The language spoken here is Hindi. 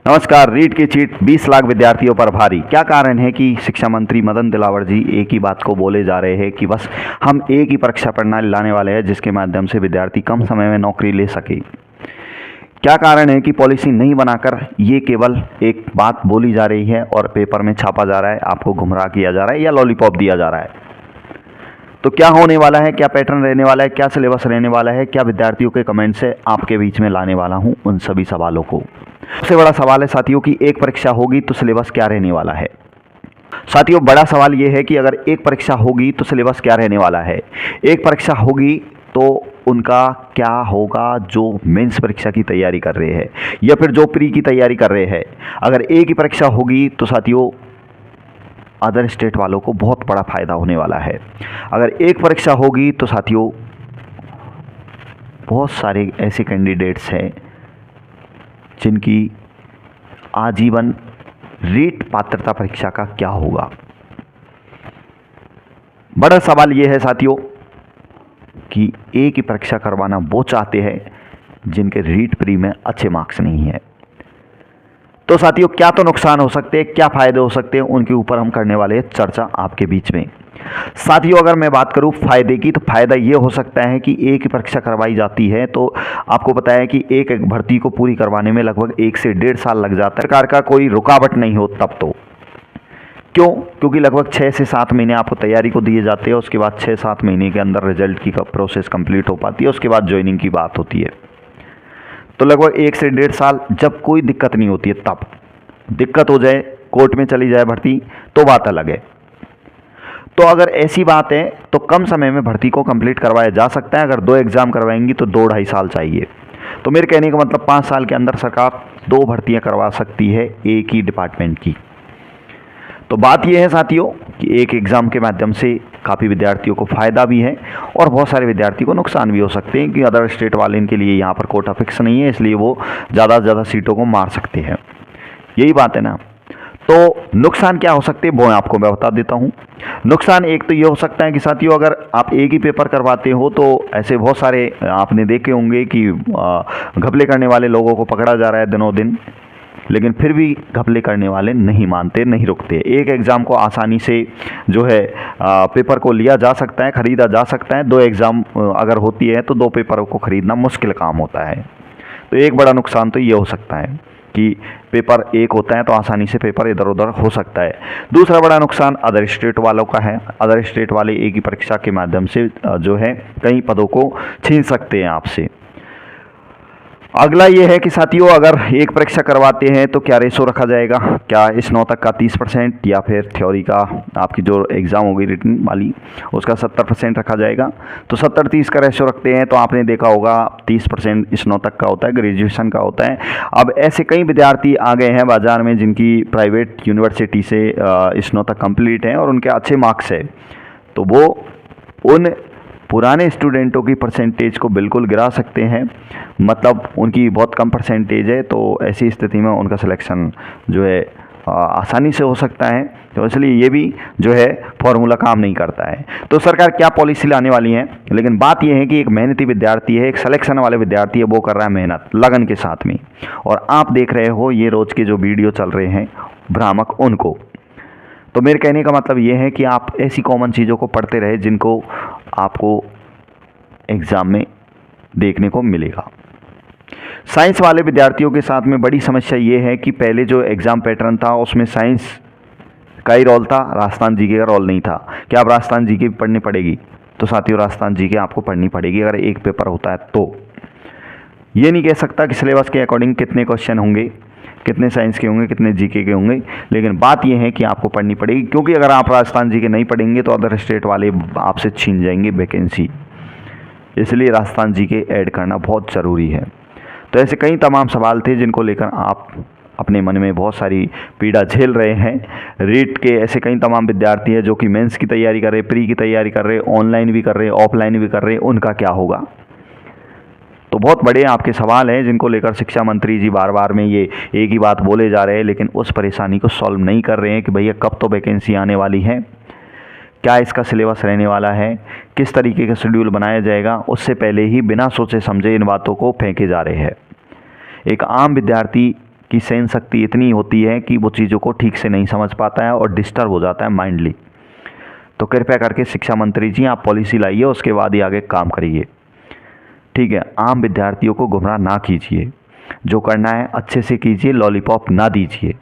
नमस्कार। रीट की चीट 20 लाख विद्यार्थियों पर भारी। क्या कारण है कि शिक्षा मंत्री मदन दिलावर जी एक ही बात को बोले जा रहे हैं कि बस हम एक ही परीक्षा प्रणाली लाने वाले हैं जिसके माध्यम से विद्यार्थी कम समय में नौकरी ले सके। क्या कारण है कि पॉलिसी नहीं बनाकर ये केवल एक बात बोली जा रही है और पेपर में छापा जा रहा है, आपको गुमराह किया जा रहा है या लॉलीपॉप दिया जा रहा है। तो क्या होने वाला है, क्या पैटर्न रहने वाला है, क्या सिलेबस रहने वाला है, क्या विद्यार्थियों के कमेंट से आपके बीच में लाने वाला हूं उन सभी सवालों को। सबसे बड़ा सवाल है साथियों कि एक परीक्षा होगी तो सिलेबस क्या रहने वाला है। साथियों, बड़ा सवाल यह है कि अगर एक परीक्षा होगी तो सिलेबस क्या रहने वाला है। एक परीक्षा होगी तो उनका क्या होगा जो मेंस परीक्षा की तैयारी कर रहे हैं या फिर जो प्री की तैयारी कर रहे हैं। अगर एक ही परीक्षा होगी तो साथियों अदर स्टेट वालों को बहुत बड़ा फायदा होने वाला है। अगर एक परीक्षा होगी तो साथियों बहुत सारे ऐसे कैंडिडेट्स हैं जिनकी आजीवन रीट पात्रता परीक्षा का क्या होगा। बड़ा सवाल यह है साथियों कि एक ही परीक्षा करवाना वो चाहते हैं जिनके रीट प्री में अच्छे मार्क्स नहीं है। तो साथियों क्या तो नुकसान हो सकते हैं, क्या फायदे हो सकते हैं, उनके ऊपर हम करने वाले हैं चर्चा आपके बीच में। साथियों अगर मैं बात करूं फायदे की तो फायदा ये हो सकता है कि एक ही परीक्षा करवाई जाती है तो आपको पता है कि एक भर्ती को पूरी करवाने में लगभग 1 से 1.5 साल लग जाता है। सरकार का कोई रुकावट नहीं हो तब तो क्यों, क्योंकि लगभग 6 से 7 महीने आपको तैयारी को दिए जाते हैं। उसके बाद 6-7 महीने के अंदर रिजल्ट की प्रोसेस कंप्लीट हो पाती है, उसके बाद ज्वाइनिंग की बात होती है। तो लगभग 1 से 1.5 साल जब कोई दिक्कत नहीं होती है। तब दिक्कत हो जाए, कोर्ट में चली जाए भर्ती तो बात अलग है। तो अगर ऐसी बात है तो कम समय में भर्ती को कंप्लीट करवाया जा सकता है। अगर 2 एग्जाम करवाएंगी तो 2-2.5 साल चाहिए। तो मेरे कहने का मतलब 5 साल के अंदर सरकार 2 भर्तियां करवा सकती है एक ही डिपार्टमेंट की। तो बात यह है साथियों कि एक एग्ज़ाम के माध्यम से काफ़ी विद्यार्थियों को फ़ायदा भी है और बहुत सारे विद्यार्थी को नुकसान भी हो सकते हैं कि अदर स्टेट वाले इनके लिए यहाँ पर कोटा फिक्स नहीं है, इसलिए वो ज़्यादा से ज़्यादा सीटों को मार सकते हैं। यही बात है ना। तो नुकसान क्या हो सकते हैं वो आपको मैं बता देता हूँ। नुकसान एक तो ये हो सकता है कि साथियों अगर आप एक ही पेपर करवाते हो तो ऐसे बहुत सारे आपने देखे होंगे कि घपले करने वाले लोगों को पकड़ा जा रहा है दिनों दिन, लेकिन फिर भी घपले करने वाले नहीं मानते, नहीं रुकते। एक एग्ज़ाम को आसानी से जो है पेपर को लिया जा सकता है, ख़रीदा जा सकता है। 2 एग्ज़ाम अगर होती है तो 2 पेपरों को ख़रीदना मुश्किल काम होता है। तो एक बड़ा नुकसान तो ये हो सकता है कि पेपर एक होता है तो आसानी से पेपर इधर उधर हो सकता है। दूसरा बड़ा नुकसान अदर स्टेट वालों का है। अदर स्टेट वाले एक ही परीक्षा के माध्यम से जो है कई पदों को छीन सकते हैं आपसे। अगला ये है कि साथियों अगर एक परीक्षा करवाते हैं तो क्या रेशो रखा जाएगा, क्या स्नातक का 30% या फिर थ्योरी का आपकी जो एग्ज़ाम होगी रिटन वाली उसका 70% रखा जाएगा। तो 70-30 का रेशो रखते हैं तो आपने देखा होगा 30% स्नातक का होता है, ग्रेजुएशन का होता है। अब ऐसे कई विद्यार्थी आ गए हैं बाज़ार में जिनकी प्राइवेट यूनिवर्सिटी से स्नातक कंप्लीट है और उनके अच्छे मार्क्स है, तो वो उन पुराने स्टूडेंटों की परसेंटेज को बिल्कुल गिरा सकते हैं। मतलब उनकी बहुत कम परसेंटेज है तो ऐसी स्थिति में उनका सिलेक्शन जो है आसानी से हो सकता है। तो इसलिए ये भी जो है फॉर्मूला काम नहीं करता है। तो सरकार क्या पॉलिसी लाने वाली है, लेकिन बात यह है कि एक मेहनती विद्यार्थी है, एक सिलेक्शन वाले विद्यार्थी है, वो कर रहा है मेहनत लगन के साथ में, और आप देख रहे हो ये रोज़ के जो वीडियो चल रहे हैं भ्रामक उनको। तो मेरे कहने का मतलब ये है कि आप ऐसी कॉमन चीज़ों को पढ़ते रहे जिनको आपको एग्ज़ाम में देखने को मिलेगा। साइंस वाले विद्यार्थियों के साथ में बड़ी समस्या ये है कि पहले जो एग्ज़ाम पैटर्न था उसमें साइंस का ही रोल था, राजस्थान जीके का रोल नहीं था। क्या आप राजस्थान जीके पढ़नी पड़ेगी? तो साथियों राजस्थान जीके आपको पढ़नी पड़ेगी अगर एक पेपर होता है। तो ये नहीं कह सकता कि सिलेबस के अकॉर्डिंग कितने क्वेश्चन होंगे, कितने साइंस के होंगे, कितने जीके के होंगे, लेकिन बात यह है कि आपको पढ़नी पड़ेगी, क्योंकि अगर आप राजस्थान जीके नहीं पढ़ेंगे तो अदर स्टेट वाले आपसे छीन जाएंगे वैकेंसी। इसलिए राजस्थान जीके ऐड करना बहुत ज़रूरी है। तो ऐसे कई तमाम सवाल थे जिनको लेकर आप अपने मन में बहुत सारी पीड़ा झेल रहे हैं। रीट के ऐसे कई तमाम विद्यार्थी हैं जो कि मेंस की तैयारी कर रहे, प्री की तैयारी कर रहे, ऑनलाइन भी कर रहे, ऑफलाइन भी कर रहे, उनका क्या होगा। तो बहुत बड़े आपके सवाल हैं जिनको लेकर शिक्षा मंत्री जी बार बार में ये एक ही बात बोले जा रहे हैं, लेकिन उस परेशानी को सॉल्व नहीं कर रहे हैं कि भैया कब तो वैकेंसी आने वाली है, क्या इसका सिलेबस रहने वाला है, किस तरीके का शेड्यूल बनाया जाएगा। उससे पहले ही बिना सोचे समझे इन बातों को फेंके जा रहे हैं। एक आम विद्यार्थी की सहन शक्ति इतनी होती है कि वो चीज़ों को ठीक से नहीं समझ पाता है और डिस्टर्ब हो जाता है माइंडली। तो कृपया करके शिक्षा मंत्री जी आप पॉलिसी लाइए, उसके बाद ही आगे काम करिए, ठीक है। आम विद्यार्थियों को गुमराह ना कीजिए, जो करना है अच्छे से कीजिए, लॉलीपॉप ना दीजिए।